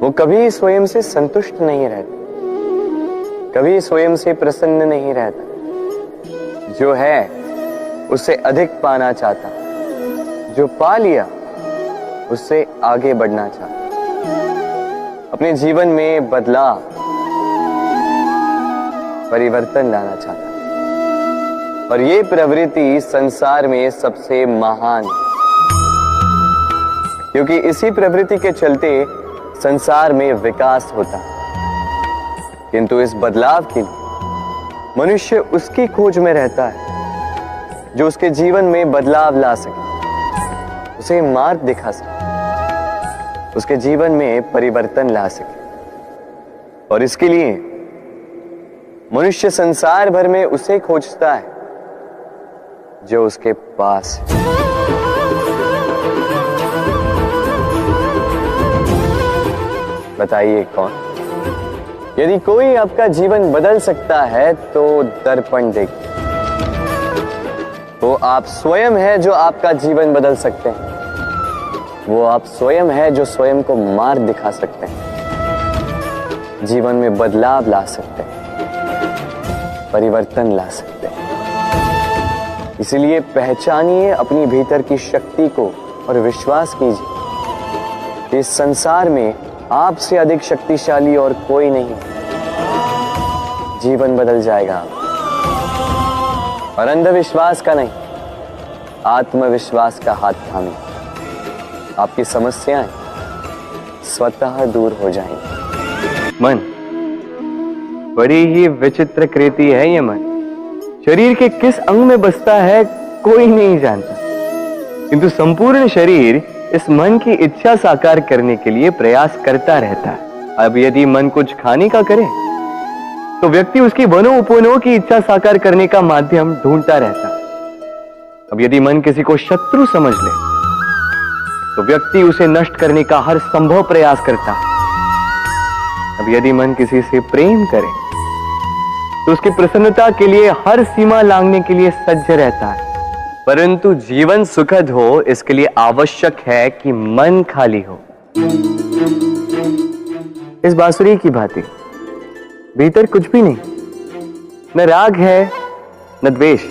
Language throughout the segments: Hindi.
वो कभी स्वयं से संतुष्ट नहीं रहता, कभी स्वयं से प्रसन्न नहीं रहता। जो है उससे अधिक पाना चाहता, जो पा लिया उससे आगे बढ़ना चाहता, अपने जीवन में बदलाव, परिवर्तन लाना चाहता। और ये प्रवृत्ति संसार में सबसे महान है, क्योंकि इसी प्रवृत्ति के चलते संसार में विकास होता है। किंतु इस बदलाव के लिए मनुष्य उसकी खोज में रहता है जो उसके जीवन में बदलाव ला सके, उसे मार्ग दिखा सके, उसके जीवन में परिवर्तन ला सके। और इसके लिए मनुष्य संसार भर में उसे खोजता है जो उसके पास है। बताइए कौन? यदि कोई आपका जीवन बदल सकता है तो दर्पण देखिए। वो आप स्वयं है जो आपका जीवन बदल सकते हैं। वो आप स्वयं है जो स्वयं को मार्ग दिखा सकते हैं, जीवन में बदलाव ला सकते हैं, परिवर्तन ला सकते हैं। इसलिए पहचानिए अपनी भीतर की शक्ति को और विश्वास कीजिए कि इस संसार में आपसे अधिक शक्तिशाली और कोई नहीं। जीवन बदल जाएगा और अंधविश्वास का नहीं, आत्मविश्वास का हाथ थामिए। आपकी समस्याएं स्वतः दूर हो जाएंगी। मन बड़ी ही विचित्र कृति है। ये मन शरीर के किस अंग में बसता है कोई नहीं जानता, किंतु संपूर्ण शरीर इस मन की इच्छा साकार करने के लिए प्रयास करता रहता है। अब यदि मन कुछ खाने का करे तो व्यक्ति उसकी वनो उपवनों की इच्छा साकार करने का माध्यम ढूंढता रहता है। अब यदि मन किसी को शत्रु समझ ले तो व्यक्ति उसे नष्ट करने का हर संभव प्रयास करता है। अब यदि मन किसी से प्रेम करे तो उसकी प्रसन्नता के लिए हर सीमा लांघने के लिए सज्ज रहता है। परंतु जीवन सुखद हो इसके लिए आवश्यक है कि मन खाली हो। इस बांसुरी की भांति भीतर कुछ भी नहीं, न राग है न द्वेष,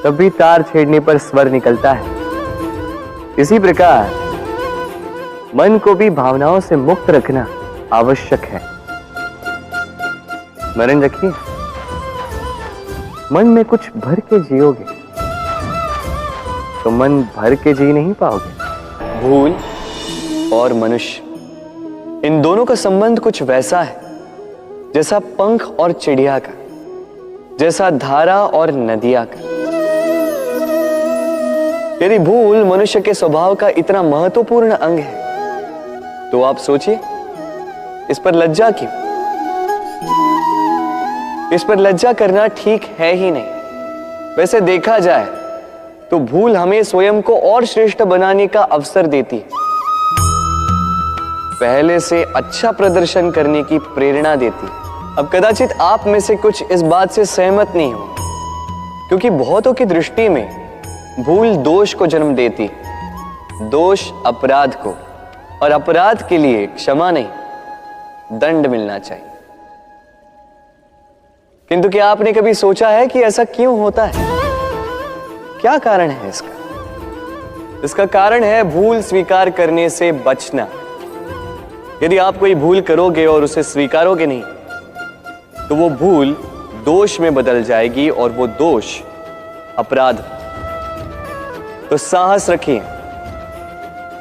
तब भी तार छेड़ने पर स्वर निकलता है। इसी प्रकार मन को भी भावनाओं से मुक्त रखना आवश्यक है। स्मरण रखिए, मन में कुछ भर के जियोगे तो मन भर के जी नहीं पाओगे। भूल और मनुष्य, इन दोनों का संबंध कुछ वैसा है जैसा पंख और चिड़िया का, जैसा धारा और नदिया का। यदि भूल मनुष्य के स्वभाव का इतना महत्वपूर्ण अंग है तो आप सोचिए, इस पर लज्जा क्यों? इस पर लज्जा करना ठीक है ही नहीं। वैसे देखा जाए तो भूल हमें स्वयं को और श्रेष्ठ बनाने का अवसर देती है, पहले से अच्छा प्रदर्शन करने की प्रेरणा देती है। अब कदाचित आप में से कुछ इस बात से सहमत नहीं हो, क्योंकि बहुतों की दृष्टि में भूल दोष को जन्म देती, दोष अपराध को, और अपराध के लिए क्षमा नहीं दंड मिलना चाहिए। किंतु क्या आपने कभी सोचा है कि ऐसा क्यों होता है? क्या कारण है इसका? इसका कारण है भूल स्वीकार करने से बचना। यदि आप कोई भूल करोगे और उसे स्वीकारोगे नहीं तो वो भूल दोष में बदल जाएगी और वो दोष अपराध। तो साहस रखिए,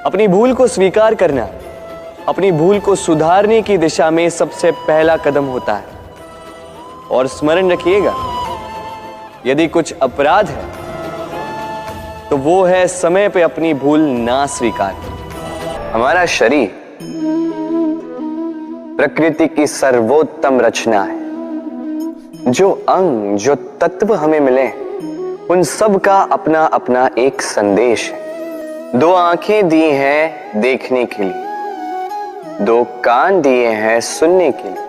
अपनी भूल को स्वीकार करना अपनी भूल को सुधारने की दिशा में सबसे पहला कदम होता है। और स्मरण रखिएगा, यदि कुछ अपराध है तो वो है समय पे अपनी भूल ना स्वीकार। हमारा शरीर प्रकृति की सर्वोत्तम रचना है। जो अंग, जो तत्व हमें मिले, उन सब का अपना अपना एक संदेश है। दो आंखें दी हैं देखने के लिए, दो कान दिए हैं सुनने के लिए,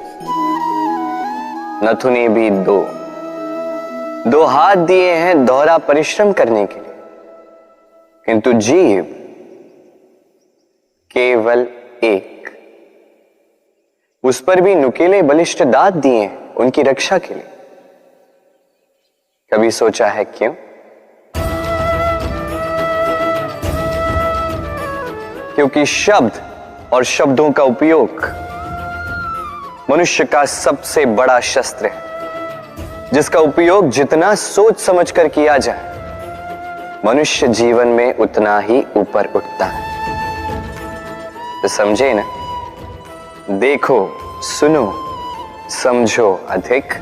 नथुने भी दो हाथ दिए हैं दोहरा परिश्रम करने के लिए, किंतु जीव केवल एक। उस पर भी नुकीले बलिष्ठ दांत दिए हैं उनकी रक्षा के लिए। कभी सोचा है क्यों? क्योंकि शब्द और शब्दों का उपयोग मनुष्य का सबसे बड़ा शस्त्र है, जिसका उपयोग जितना सोच समझ कर किया जाए मनुष्य जीवन में उतना ही ऊपर उठता है। तो समझे ना, देखो सुनो समझो अधिक,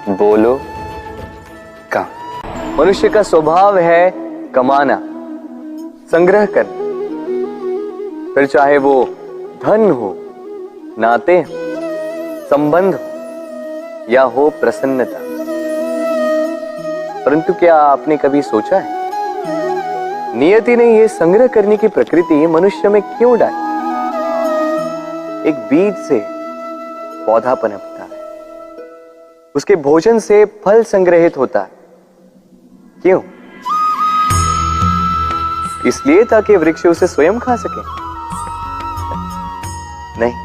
बोलो कम। मनुष्य का स्वभाव है कमाना, संग्रह करना, फिर चाहे वो धन हो, नाते हो, संबंध हो या हो प्रसन्नता। परंतु क्या आपने कभी सोचा है नियति ने यह संग्रह करने की प्रकृति मनुष्य में क्यों डाली? एक बीज से पौधा पनपता है, उसके भोजन से फल संग्रहित होता है। क्यों? इसलिए ताकि वृक्ष उसे स्वयं खा सके? नहीं,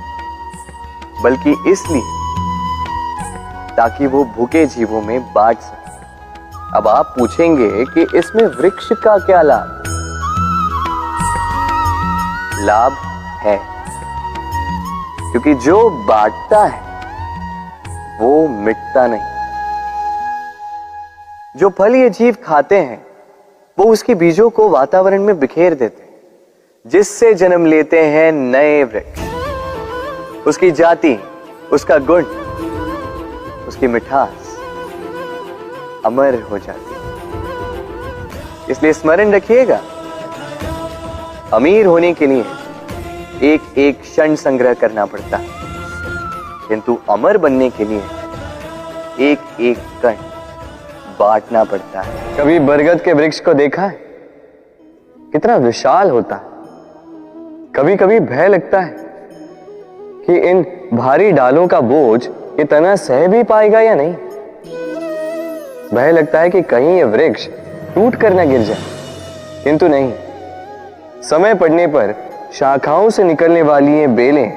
बल्कि इसलिए ताकि वो भूखे जीवों में बांट सके। अब आप पूछेंगे कि इसमें वृक्ष का क्या लाभ? लाभ है, क्योंकि जो बांटता है वो मिटता नहीं। जो फल ये जीव खाते हैं वो उसके बीजों को वातावरण में बिखेर देते हैं, जिससे जन्म लेते हैं नए वृक्ष। उसकी जाति, उसका गुण, उसकी मिठास अमर हो जाती है। इसलिए स्मरण रखिएगा, अमीर होने के लिए एक एक क्षण संग्रह करना पड़ता है, किंतु अमर बनने के लिए एक एक कण बांटना पड़ता है। कभी बरगद के वृक्ष को देखा है? कितना विशाल होता है। कभी कभी भय लगता है कि इन भारी डालों का बोझ ये तना सह भी पाएगा या नहीं। भय लगता है कि कहीं ये वृक्ष टूट कर न गिर जाए, किंतु नहीं। समय पड़ने पर शाखाओं से निकलने वाली ये बेलें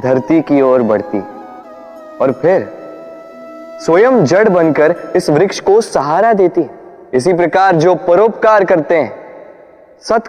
धरती की ओर बढ़ती और फिर स्वयं जड़ बनकर इस वृक्ष को सहारा देती। इसी प्रकार जो परोपकार करते हैं, सत